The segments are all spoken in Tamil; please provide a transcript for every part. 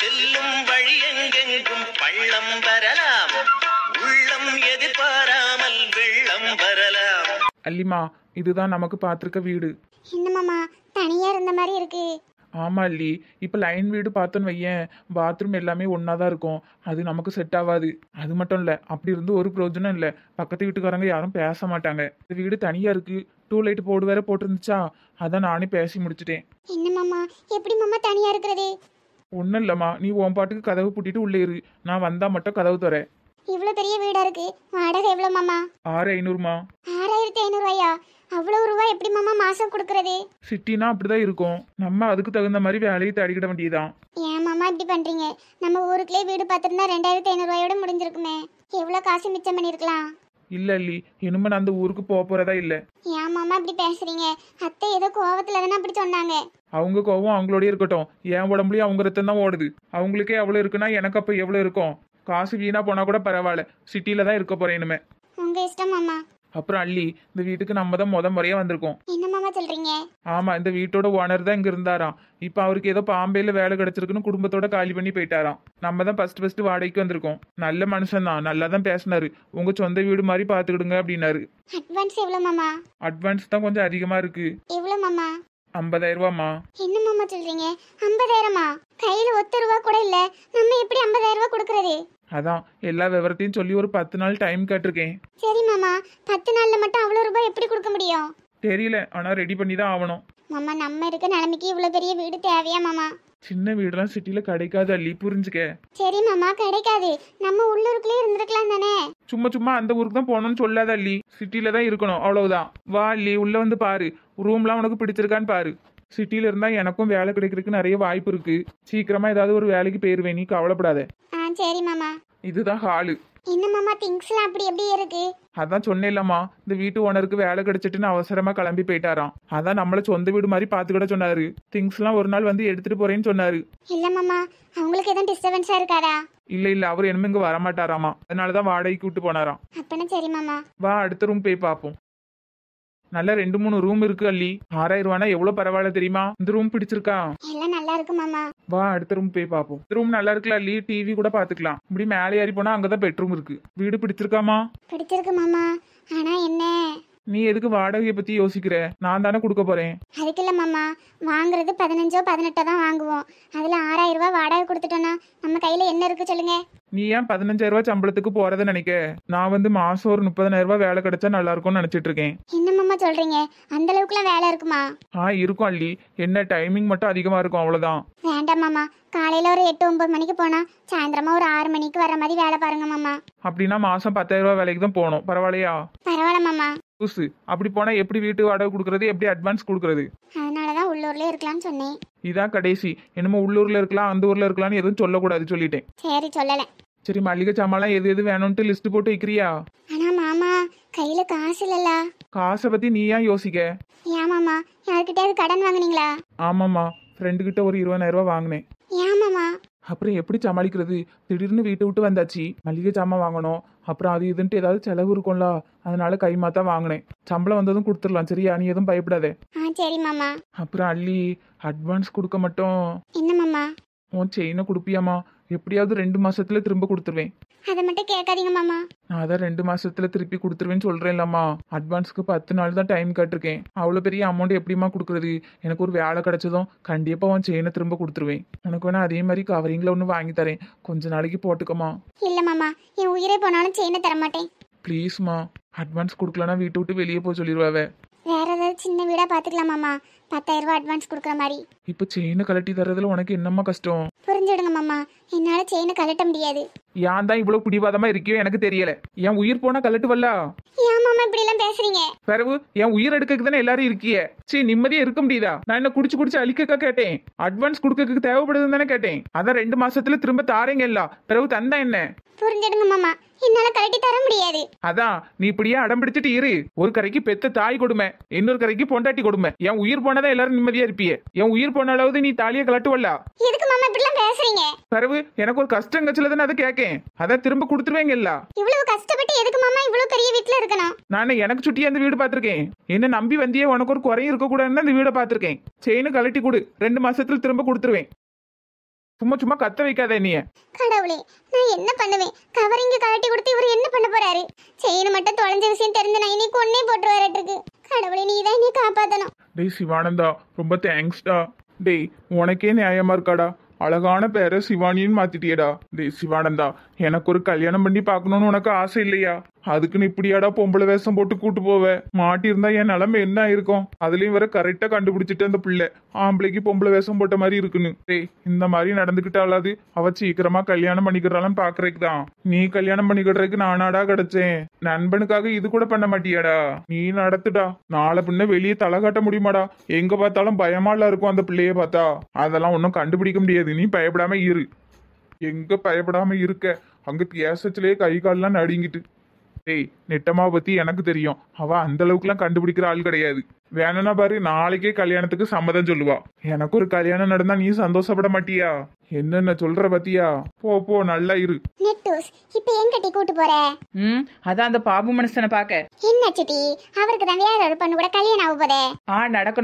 செல்லும் வழி எங்கெங்கும் பள்ளம் வரலாம், உள்ளம் எதிர்பாராமல் வெள்ளம் வரலாம். அல்லிமா, இதுதான் நமக்கு பார்த்துருக்க வீடு. என்ன மாமா தனியா இருந்த மாதிரி இருக்கு? ஆமா அல்லி, இப்போ லைன் வீடு பார்த்தோன்னு வையேன், பாத்ரூம் எல்லாமே ஒன்றா தான் இருக்கும். அது நமக்கு செட் ஆகாது. அது மட்டும் இல்லை, அப்படி இருந்து ஒரு பிரயோஜனம் இல்லை. பக்கத்து வீட்டுக்காரங்க யாரும் பேச மாட்டாங்க. இந்த வீடு தனியாக இருக்குது. 2 லைட் போர்டு வேற போட்டிருந்துச்சா, அதான் நானே பேசி முடிச்சிட்டேன். என்ன மாமா எப்படி மாமா தனியா இருக்கிறது? ஒன்றும் இல்லைம்மா, நீ உன் பாட்டுக்கு கதவு பூட்டிட்டு உள்ளே இரு. நான் வந்தால் மட்டும் கதவு தரேன். இவ்வளோ பெரிய வீடா இருக்கு, வாடகை எவ்வளோ மாமா? 6500மா. 6500 ரூபாயா? அவ்வளோ ரூபாய் எப்படி மாமா மாசம் கொடுக்கறது? சிட்டினா அப்படிதான் இருக்கும். நம்ம அதுக்கு தகுந்த மாதிரி வேலையை தேடிக்கிட வேண்டியதுதான். ஏன் மாமா இப்படி பண்றீங்க? நம்ம ஊருக்குள்ளே வீடு பார்த்துருந்தா 2500 ரூபாயோட முடிஞ்சிருக்குமே. எவ்வளோ காசு மிச்சம் பண்ணிருக்கலாம். இல்ல அல்லி, இனிமே நான் அந்த ஊருக்கு போறதா இல்ல. ஏன் மாமா இப்படி பேசுறீங்க? அத்தை ஏதோ கோவத்துல தானே அப்படி சொன்னாங்க. அவங்க கோவம் அவங்களோடய இருக்கட்டும். என் உடம்புலயும் அவங்க ரத்தம் தான் ஓடுது. அவங்களுக்கே எவ்வளவு இருக்குன்னா எனக்கு அப்ப எவ்வளவு இருக்கும்? காசு வீணா போனா கூட பரவாயில்ல, சிட்டில தான் இருக்க போறேன் இனிமே. உங்க இஷ்டம் மாமா. அப்புறம் அல்லி, இந்த வீட்டுக்கு நம்ம தான் முறையா வந்திருக்கோம். என்ன மாமா சொல்றீங்க? ஆமா, இந்த வீட்டோட ஓனர் தான் இங்க இருந்தாராம். இப்ப அவருக்கு ஏதோ பாம்பேல வேலை கிடைச்சிருக்குன்னு குடும்பத்தோட காலி பண்ணி போயிட்டாராம். நம்ம தான் ஃபர்ஸ்ட் வாடகைக்கு வந்திருக்கோம். நல்ல மனுஷன் தான், நல்லா தான் பேசினாரு. உங்க சொந்த வீடு மாதிரி பாத்துக்கிடுங்க அப்படின்னாரு. அட்வான்ஸ் எவ்வளோ மாமா? அட்வான்ஸ் தான் கொஞ்சம் அதிகமா இருக்கு. எவ்வளோ மாமா? 50,000 ரூபாமா. என்ன மாமா சொல்றீங்க? 50,000மா? கையில ஒத்த ரூபா கூட இல்ல. நம்ம எப்படி 50,000 ரூபாய் கொடுக்கறது? அதான் எல்லா விவரத்தையும் சொல்லி ஒரு 10 நாள் டைம் கேட்டிருக்கேன். சரி மாமா, 10 நாள்ல மட்டும் அவ்வளோ ரூபாய் எப்படி கொடுக்க முடியும்? தெரியல, ஆனா ரெடி பண்ணி தான் ஆகணும். மாமா நம்ம இருக்க நிலைமைக்கு இவ்வளோ பெரிய வீடு தேவையா மாமா? சின்ன வீடெல்லாம் சிட்டில கிடைக்காது அல்லி, புரிஞ்சுக்க. சரி மாமா, கிடைக்காது. நம்ம உள்ளூருக்குள்ளே இருந்திருக்கலாம் தானே. சும்மா அந்த ஊருக்கு தான் போகணும்னு சொல்லாத அல்லி, சிட்டில தான் இருக்கணும், அவ்வளவுதான். வா அல்லி, உள்ள வந்து பாரு. ரூம்லாம் உனக்கு பிடிச்சிருக்கான்னு பாரு. சிட்டில இருந்தா எனக்கும் வேலை கிடைக்கிறதுக்கு நிறைய வாய்ப்பு இருக்கு. சீக்கிரமா ஏதாவது ஒரு வேலைக்கு போயிருவேன், நீ கவலைப்படாத. சரி மாமா. இதுதான் ஹாலு. என்ன மாமா திங்ஸ்லாம் அப்படி எப்படி இருக்கு? அதான் சொன்னேன்லம்மா, இந்த வீட்டு ஓனருக்கு வேலை கிடைச்சிட்டுன்னு அவசரமா கிளம்பி போயிட்டாராம். அதான் நம்மள சொந்த வீடு மாதிரி பாத்துக்கிட சொன்னாரு. திங்ஸ் எல்லாம் ஒரு நாள் வந்து எடுத்துட்டு போறேன்னு சொன்னாரு. இல்ல மாமா, அவங்களுக்கு எதுவும் டிஸ்டர்பன்ஸா இருக்காதா? இல்ல அவர் என்னமே இங்க வரமாட்டாராமா, அதனாலதான் வாடகைக்கு விட்டு போனாராம். அப்பனா சரி மாமா. வா அடுத்த ரூம் போய் பார்ப்போம். நல்ல 2-3 ரூம் இருக்கு அல்லி. 6000 ரூபானா எவ்வளவு பரவாயில்ல தெரியுமா? இந்த ரூம் பிடிச்சிருக்கா? எல்லாம் நல்லா இருக்கு மாமா. வா அடுத்த ரூம் போய் பார்ப்போம். இந்த ரூம் நல்லா இருக்குல்ல அல்லி, டிவி கூட பாத்துக்கலாம். இப்படி மேலே ஏறி போனா அங்கதான் பெட்ரூம் இருக்கு. வீடு பிடிச்சிருக்காமா? பிடிச்சிருக்கு மாமா. ஆனா என்ன? நீ எதுக்கு வாடகையை பத்தி யோசிக்கிற? நான் தானே கொடுக்க போறேன். அதுக்கு இல்ல மாமா, வாங்குறது 15 18 தான் வாங்குவோம். அதுல 6000 ரூபாய் வாடகை கொடுத்துட்டோம்னா நம்ம கையில என்ன இருக்கு சொல்லுங்க? நீ ஏன் 15,000 ரூபாய் சம்பளத்துக்கு போறத நினைக்க? நான் வந்து மாசம் ஒரு 30,000 ரூபாய் வேலை கிடைச்சா நல்லா இருக்கும்னு நினைச்சிட்டு இருக்கேன். என்ன மாமா சொல்றீங்க? அந்த அளவுக்குலாம் வேலை இருக்குமா? இருக்கும் அல்லி, என்ன டைமிங் மட்டும் அதிகமா இருக்கும், அவ்வளவுதான். வேண்டாம் மாமா, காலையில ஒரு 8 9 மணிக்கு போனா சாயந்தரமா ஒரு 6 மணிக்கு வர மாதிரி வேலை பாருங்க மாமா. அப்படின்னா மாசம் 10,000 ரூபாய் வேலைக்கு தான் போகணும், பரவாயில்லையா? பரவாயில்ல மாமா. புதுசு அப்படி போனா எப்படி வீட்டு வாடகை கொடுக்கறது, எப்படி அட்வான்ஸ் கொடுக்கறது? அதனாலதான் உள்ளூர்லயே இருக்கலாம்னு சொன்னேன். இதான் கடைசி. என்னமோ உள்ளூர்ல இருக்கலாம் அந்த ஊர்ல இருக்கலாம்னு எதுவும் சொல்லக்கூடாது சொல்லிட்டேன். சரி சொல்லல. சரி, மளிகை சாமான் எது எது வேணும்ட்டு லிஸ்ட் போட்டு வைக்கிறியா? ஆனா மாமா கையில காசு இல்லல. காசை பத்தி நீ ஏன் யோசிக்க? ஏன் மாமா, யார்கிட்டயாவது கடன் வாங்குனீங்களா? ஆமாம்மா, ஃப்ரெண்டு கிட்ட ஒரு 20,000 ரூபாய் வாங்கினேன். ஏன் மாமா? அப்புறம் எப்படி சமாளிக்கிறது? திடீர்னு வீட்டை விட்டு வந்தாச்சு, மளிகை சாமான் வாங்கணும், அப்புறம் அது இதுன்ட்டு ஏதாவது செலவு இருக்கும்ல, அதனால கைமாத்தா வாங்கினேன். சம்பளம் வந்ததும் கொடுத்துடலாம், சரியா? நீ எதுவும் பயப்படாதே. சரி மாமா. அப்புறம் அள்ளி, அட்வான்ஸ் கொடுக்க மட்டும் என்ன மாமா? உன் செயினை கொடுப்பியாமா? எப்படியாவது 2 மாசத்துல திரும்ப கொடுத்துருவேன். அதை மட்டும் கேட்காதீங்க மாமா. நான் அதான் 2 மாசத்துல திருப்பி கொடுத்துருவேன்னு சொல்றேன்லம்மா. அட்வான்ஸ்க்கு 10 நாள் தான் டைம் கேட்டிருக்கேன். அவ்வளோ பெரிய அமௌண்ட் எப்படிமா கொடுக்குறது? எனக்கு ஒரு வேலை கிடைச்சதும் கண்டிப்பா உன் செயினை திரும்ப கொடுத்துருவேன். உனக்கு வேணா அதே மாதிரி கவரிங்ல ஒன்று வாங்கி தரேன், கொஞ்ச நாளைக்கு போட்டுக்கமா. இல்ல மாமா, என் உயிரே போனாலும் செயினை தர மாட்டேன். ப்ளீஸ்மா, அட்வான்ஸ் கொடுக்கலன்னா வீட்டை விட்டு வெளியே போய் சொல்லிடுவாவே. வேற ஏதாவது சின்ன வீடா பாத்துக்கலாம் மாமா, 10,000 ரூபாய் அட்வான்ஸ் கொடுக்குற மாதிரி. இப்போ செயினை கலட்டி தரதுல உனக்கு என்னம்மா கஷ்டம்? புரிஞ்சுடுங்க மாமா, என்னால செயினை கலட்ட முடியாது. ஏன் தான் இவ்வளவு பிடிவாதமா இருக்கியோ எனக்கு தெரியல. என் உயிர் போனா கலட்டு வரல. ஏன் மாமா இப்படி எல்லாம் பேசுறீங்க? பிறகு என் உயிர் எடுக்கிறதுக்கு தானே எல்லாரும் இருக்கிய. சரி, நிம்மதியா இருக்க முடியுதா? நான் என்ன குடிச்சு அழிக்கக்கா கேட்டேன்? அட்வான்ஸ் கொடுக்கறதுக்கு தேவைப்படுதுன்னு தானே கேட்டேன். அதான் 2 மாசத்துல திரும்ப தாரேங்க இல்ல, பிறகு தந்தா என்ன? புரிஞ்சிடுங்க மாமா, என்னால கலட்டி தர முடியாது. அதான் நீ இப்படியே அடம் பிடிச்சிட்டு இரு. ஒரு கரைக்கு பெத்த தாய் கொடுமை, இன்னொரு கரைக்கு பொண்டாட்டி கொடுமை. என் உயிர் போனதான் எல்லாரும் நிம்மதியா இருப்பிய. என் உயிர் போனாலாவது நீ தாலியை கலட்டுவல்ல. எதுக்கு மாமா இப்படி எல்லாம் பேசுறீங்க? பிறகு எனக்கு ஒரு கஷ்டம் கச்சல தானே அதை கேட்கேன். அதான் திரும்ப கொடுத்துருவேங்க இல்ல. இவ்வளவு கஷ்டப்பட்டு எதுக்கு மாமா இவ்வளவு பெரிய வீட்டுல இருக்கணும்? நான் எனக்கு சுட்டி அந்த வீடு பாத்திருக்கேன். என்ன நம்பி வந்தியே, உனக்கு ஒரு குறையும் இருக்க கூடாதுன்னு அந்த வீடை பாத்திருக்கேன். செயினு கலட்டி கொடு, 2 மாசத்துல திரும்ப கொடுத்துருவேன். சும்மா சும்மா கத்த வைக்காத நீ. கடவுளே, நான் என்ன பண்ணுவேன்? கவரிங்க கழட்டி கொடுத்து இவர் என்ன பண்ண போறாரு? செயின் மட்டும் தொலைஞ்ச விஷயம் தெரிஞ்சு நான் இன்னைக்கு கொன்னே போட்டுருவாரு இருக்கு. கடவுளே, நீ தான் என்னை காப்பாத்தணும். டேய் சிவானந்தா, ரொம்ப தேங்க்ஸ்டா. டேய் உனக்கே நியாயமா இருக்காடா, அழகான பேரை சிவானின்னு மாத்திட்டியடா. டேய் சிவானந்தா, எனக்கு ஒரு கல்யாணம் பண்ணி பார்க்கணும்னு உனக்கு ஆசை இல்லையா? அதுக்குன்னு இப்படியாடா பொம்பளை வேஷம் போட்டு கூட்டு போவ? மாட்டியிருந்தா என் நிலைமை என்ன ஆயிருக்கும்? அதுலயும் வர கரெக்டா கண்டுபிடிச்சிட்டு அந்த பிள்ளை ஆம்பளைக்கு பொம்பளை வேஷம் போட்ட மாதிரி இருக்குன்னு. டேய் இந்த மாதிரி நடந்துகிட்டாலாது அவ சீக்கிரமா கல்யாணம் பண்ணிக்கிறாளான்னு பாக்குறதுக்கு தான். நீ கல்யாணம் பண்ணிக்கிறதுக்கு நானாடா கிடைச்சேன். நண்பனுக்காக இது கூட பண்ண மாட்டியாடா? நீ நடத்துடா. நாளை பின்ன வெளியே தலை காட்ட முடியுமாடா? எங்க பார்த்தாலும் பயமால இருக்கும் அந்த பிள்ளைய பார்த்தா. அதெல்லாம் ஒன்றும் கண்டுபிடிக்க முடியாது. நீ பயப்படாம இரு. எங்க பயப்படாம இருக்க? அங்க தியாசத்திலேயே கை கால்லாம் நடுங்கிட்டு. டேய் நெட்டம்மாவை பத்தி எனக்கு தெரியும். அவ அந்த அளவுக்குலாம் கண்டுபிடிக்கிற ஆள் கிடையாது. வேணும்னா பாரு, நாளைக்கே கல்யாணத்துக்கு சம்மதம் சொல்லுவா. எனக்கு ஒரு கல்யாணம் நடந்தா நீ சந்தோஷப்பட மாட்டியா? என்னென்ன சொல்ற பத்தியா? போ போ, நல்லா இரு. நெட்டூஸ், இப்ப எங்கட்டி கூட்டு போற? அதான் அந்த பாபு மனுஷனை பாக்க. என்ன சிட்டி, அவருக்கு தான் வேற ஒரு பொண்ணு கூட கல்யாணம் ஆக போதே.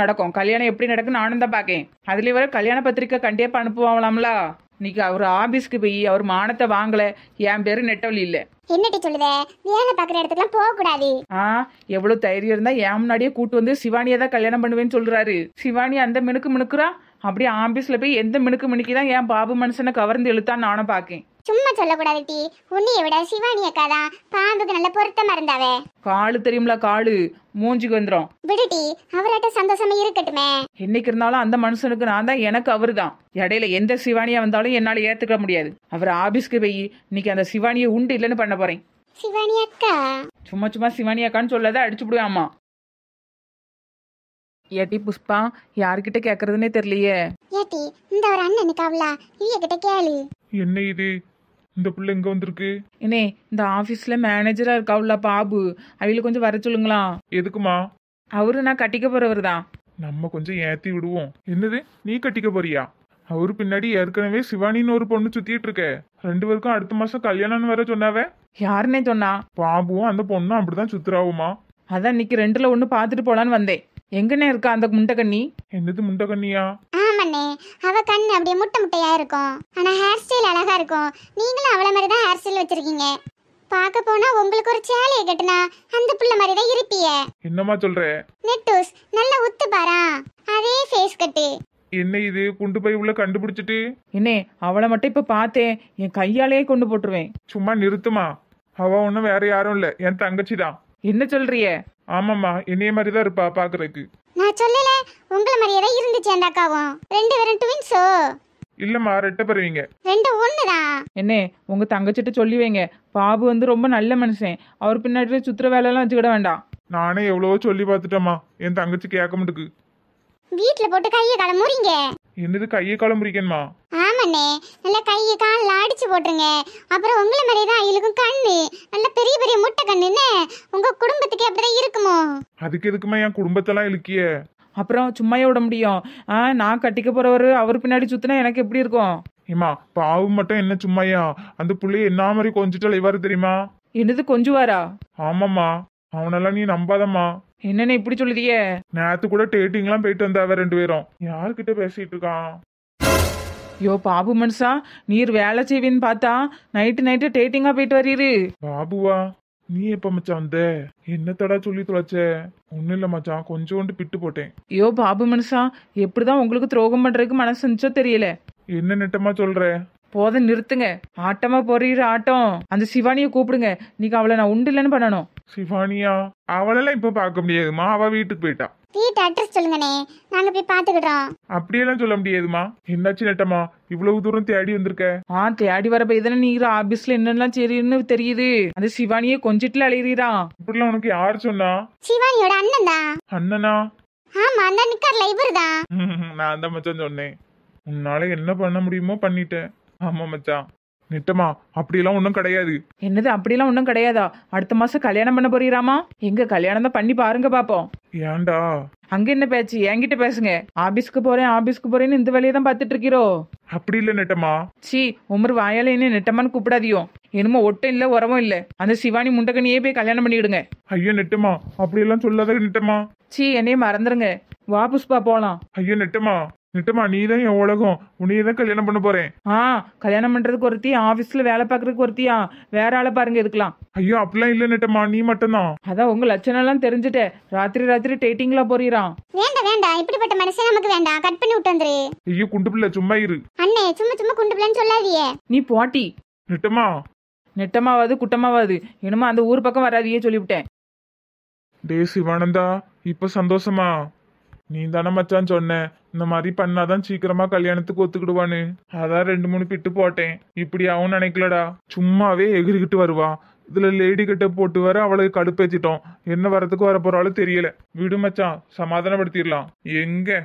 நடக்கும். கல்யாணம் எப்படி நடக்கும் நானும் தான் பாக்கேன். அதுல வர கல்யாண பத்திரிக்கை கண்டிப்பா அனுப்புவாங்களாம்ல. இன்னைக்கு அவர் ஆபீஸ்க்கு போய் அவர் மானத்தை வாங்கல. என் பேரு நெட்டவழி இல்ல. என்னட்டி சொல்லுத? வேலை பாக்குற இடத்துக்குலாம் போக கூடாது. எவ்வளவு தைரியம் இருந்தா என் முன்னாடியே கூட்டு வந்து சிவானியை தான் கல்யாணம் பண்ணுவேன்னு சொல்றாரு. சிவானி அந்த மினுக்கு மினுக்குறா. அப்படியே ஆபீஸ்ல போய் எந்த மினுக்கு மினுக்கிதான் என் பாபு மனுஷனை கவர்ந்து இழுத்தான்னு நானும் பாக்கேன். சும்மா சொல்லக்கூடாது டி. உன்னைய விட சிவானி அக்கா தான் பாம்புக்கு நல்ல பொருத்தமா இருந்தாவே. காலு தெரியும்ல, காலு மூஞ்சிக்கு வந்துடும். விடுடி, அவராட்ட சந்தோஷமா இருக்கட்டுமே. என்னைக்கு இருந்தாலும் அந்த மனுஷனுக்கு நான் தான், எனக்கு அவரு தான். இடையில எந்த சிவானியா வந்தாலும் என்னால ஏத்துக்க முடியாது. அவர் ஆபீஸ்க்கு போய் இன்னைக்கு அந்த சிவானியை உண்டு இல்லைன்னு பண்ண போறேன். சிவானி அக்கா சும்மா சிவானி அக்கான்னு சொல்லாத, அடிச்சு விடுவாமா. ஏட்டி புஷ்பா, யாருக்கிட்ட கேக்குறதுன்னே தெரியலையே. ஏட்டி, இந்த ஒரு அண்ணனுக்கு அவளா இவிய கிட்ட கேளு. என்ன இது? இந்த பிள்ளை எங்க வந்திருக்கு? என்னே, இந்த ஆபீஸ்ல மேனேஜரா இருக்காவுல பாபு, அவளுக்கு கொஞ்சம் வர சொல்லுங்களா. எதுக்குமா? அவரு நான் கட்டிக்க போறவர் தான். நம்ம கொஞ்சம் ஏத்தி விடுவோம். என்னது, நீ கட்டிக்க போறியா? அவரு பின்னாடி ஏற்கனவே சிவானின்னு ஒரு பொண்ணு சுத்திட்டு இருக்க. 2 பேருக்கும் அடுத்த மாசம் கல்யாணம்னு வேற சொன்னாவே. யாருன்னே சொன்னா? பாபுவும் அந்த பொண்ணும் அப்படிதான் சுத்துறாவுமா. அதான் இன்னைக்கு 2ல 1 பாத்துட்டு போலான்னு வந்தேன். எங்கன்னே இருக்கா அந்த முண்டக்கண்ணி? என்னது முண்டகண்ணியா? ஆமாண்ணே, அவ கண்ணு அப்படியே முட்டை முட்டையா இருக்கும். ஆனா ஹேர் ஸ்டைல் அழகா இருக்கும். நீங்களும் அவள மாதிரி தான் ஹேர் ஸ்டைல் வச்சிருக்கீங்க. பார்க்க போனா உங்களுக்கு ஒரு சேலையை கட்டுனா அந்த புள்ள மாதிரி தான் இருப்பிய. என்னமா சொல்ற? நெட்டூஸ், நல்லா உத்து பாரா, அதே ஃபேஸ் கட்டு. என்ன இது, குண்டு பை உள்ள கண்டுபிடிச்சிட்டு? என்னே, அவளை மட்டும் இப்ப பார்த்தேன், என் கையாலேயே கொண்டு போட்டுருவேன். சும்மா நிறுத்துமா. அவ ஒன்னும் வேற யாரும் இல்ல, என் தங்கச்சி தான். என்ன சொல்றிய? ஆமாம்மா, என்னைய மாதிரிதான் இருப்பா பாக்குறதுக்கு. நான் சொல்லல, உங்கள மாதிரியே தான் இருந்துச்சு அந்த அக்காவும். 2 பேரும் ட்வின்ஸோ? இல்லம்மா, ரெட்ட பெறுவீங்க. 2 ஒண்ணுதான். என்ன, உங்க தங்கச்சிட்ட சொல்லி வைங்க. பாபு வந்து ரொம்ப நல்ல மனுஷன். அவர் பின்னாடி சுத்துற வேலை எல்லாம் வச்சுக்கிட வேண்டாம். நானே எவ்வளவோ சொல்லி பார்த்துட்டேம்மா, என் தங்கச்சி கேட்க மாட்டுக்கு. வீட்டுல போட்டு கையை கால முறிங்க. என்னது, கையை காலம் முறிக்கணுமா? ஆமாண்ணே, நல்லா கையை காலில் அடிச்சு போட்டுருங்க. அப்புறம் உங்களை மாதிரியே தான் இவளுக்கும் கண்ணு நல்ல பெரிய பெரிய முட்டை கண்ணுன்னு. உங்க குடும்பத்துக்கு அப்படிதான் இருக்குமோ? அதுக்கு எதுக்குமா என் குடும்பத்தெல்லாம் இழுக்கிய? அப்புறம் சும்மாயே விட முடியும்? நான் கட்டிக்க போறவரு அவர் பின்னாடி சுத்தினா எனக்கு எப்படி இருக்கும்? ஏமா, பாவு மட்டும் என்ன சும்மையா? அந்த புள்ளைய என்ன மாதிரி கொஞ்சிட்டால் இவ்வாறு தெரியுமா? என்னது கொஞ்சுவாரா? ஆமாம்மா, அவனெல்லாம் நீ நம்பாதம்மா. என்னன்னு இப்படி சொல்லுதியே? நேத்து கூட டேட்டிங்லாம் போயிட்டு வந்தாவ 2 பேரும். யாருக்கிட்ட பேசிட்டு இருக்கான்? யோ பாபு மனுஷா, நீர் வேலை செய்வேன்னு பார்த்தா நைட்டு டேட்டிங்கா போயிட்டு வரீரு. பாபுவா, நீ எப்ப மச்சான் வந்த? என்னத்தடா சொல்லி தொலைச்ச? ஒன்னும் இல்ல மச்சான், கொஞ்சோண்டு பிட்டு போட்டேன். யோ பாபு மனுஷா, எப்படிதான் உங்களுக்கு துரோகம் பண்றதுக்கு மனசு இருந்துச்சோ தெரியல. என்ன நெட்டமா சொல்ற? போத நிறுத்துங்க. ஆட்டமா போறீரு ஆட்டம். அந்த சிவானிய கூப்பிடுங்க. நீங்க அவளை நான் உண்டு இல்லைன்னு பண்ணணும். சிவானியா? அவளெல்லாம் இப்ப பார்க்க முடியாதுமா, அவ வீட்டுக்கு போயிட்டா. வீட்டு அட்ரஸ் சொல்லுங்கண்ணே, நாங்க போய் பாத்துக்கிட்டோம். அப்படியெல்லாம் சொல்ல முடியாதுமா. என்னாச்சு நெட்டமா, இவ்வளவு தூரம் தேடி வந்திருக்க? தேடி வர போய் தானே நீங்க ஆபீஸ்ல என்னெல்லாம் சரின்னு தெரியுது. அந்த சிவானிய கொஞ்சிட்டுல அழைகிறீரா? இப்படிலாம் உனக்கு யார் சொன்னா? சிவானியோட அண்ணன் தான். அண்ணனா? ஆமா, அந்த நிக்கார்ல இவரு தான். நான் தான் மச்சான் சொன்னேன். உன்னால என்ன பண்ண முடியுமோ பண்ணிட்டேன். ஆமா மச்சான். நெட்டமா, அப்படியெல்லாம் ஒன்றும் கிடையாது. என்னது அப்படியெல்லாம் ஒன்றும் கிடையாதா? அடுத்த மாசம் கல்யாணம் பண்ண போறீராமா? எங்க கல்யாணம் தான் பண்ணி பாருங்க பாப்போம். ஏன்டா? அங்க என்ன பேச்சு? என்கிட்ட பேசுங்க. ஆபீஸ்க்கு போறேன்னு இந்த வேலையை தான் பாத்துட்டு இருக்கீரோ? அப்படி இல்ல நெட்டமா. சி, உமர் வாயால என்ன நெட்டமான்னு கூப்பிடாதியோ. என்னமோ ஒட்டும் இல்ல உரமும் இல்ல. அந்த சிவானி முண்டக்கனியே போய் கல்யாணம் பண்ணிவிடுங்க. ஐயோ நெட்டமா, அப்படியெல்லாம் சொல்லாத நெட்டமா. சி, என்னையே மறந்துருங்க. வா புஷ்பா போலாம். ஐயோ நெட்டமா. நெட்டமா நீ தான் என் உலகம், உன்னையே தான் கல்யாணம் பண்ண போறேன். கல்யாணம் பண்றதுக்கு ஒருத்தி, ஆபீஸ்ல வேலை பாக்குறதுக்கு ஒருத்தியா, வேற ஆளை பாருங்க இதுக்கெல்லாம். ஐயோ அப்படிலாம் இல்ல நெட்டமா, நீ மட்டும்தான். அதான் உங்க லட்சணம் எல்லாம் தெரிஞ்சுட்டேன். ராத்திரி டேட்டிங்ல போறீராம். வேண்டாம் வேண்டாம், இப்படிப்பட்ட மனுஷன் நமக்கு வேண்டாம். கட் பண்ணி விட்டு வந்துரு. ஐயோ குண்டு பிள்ளை சும்மா இரு. அண்ணே சும்மா சும்மா குண்டு பிள்ளைன்னு சொல்லாதியே. நீ போட்டி. நெட்டமா நெட்டமாவாது குட்டமாவாது என்னமோ அந்த ஊர் பக்கம் வராதியே சொல்லிவிட்டேன். டே சிவானந்தா, இப்ப சந்தோஷமா? நீ தானே மச்சான் சொன்ன இந்த மாதிரி பண்ணாதான் சீக்கிரமா கல்யாணத்துக்கு ஒத்துக்கிடுவான்னு. அதான் 2-3 பிட்டு போட்டேன். இப்படி அவன் நினைக்கலடா, சும்மாவே எகிரிக்கிட்டு வருவா. இதுல லேடி கிட்ட போட்டு வர அவளுக்கு கடுப்பேச்சிட்டோம். என்ன வரதுக்கு வர போறாலும் தெரியல. விடு மச்சான், சமாதானப்படுத்திடலாம். எங்க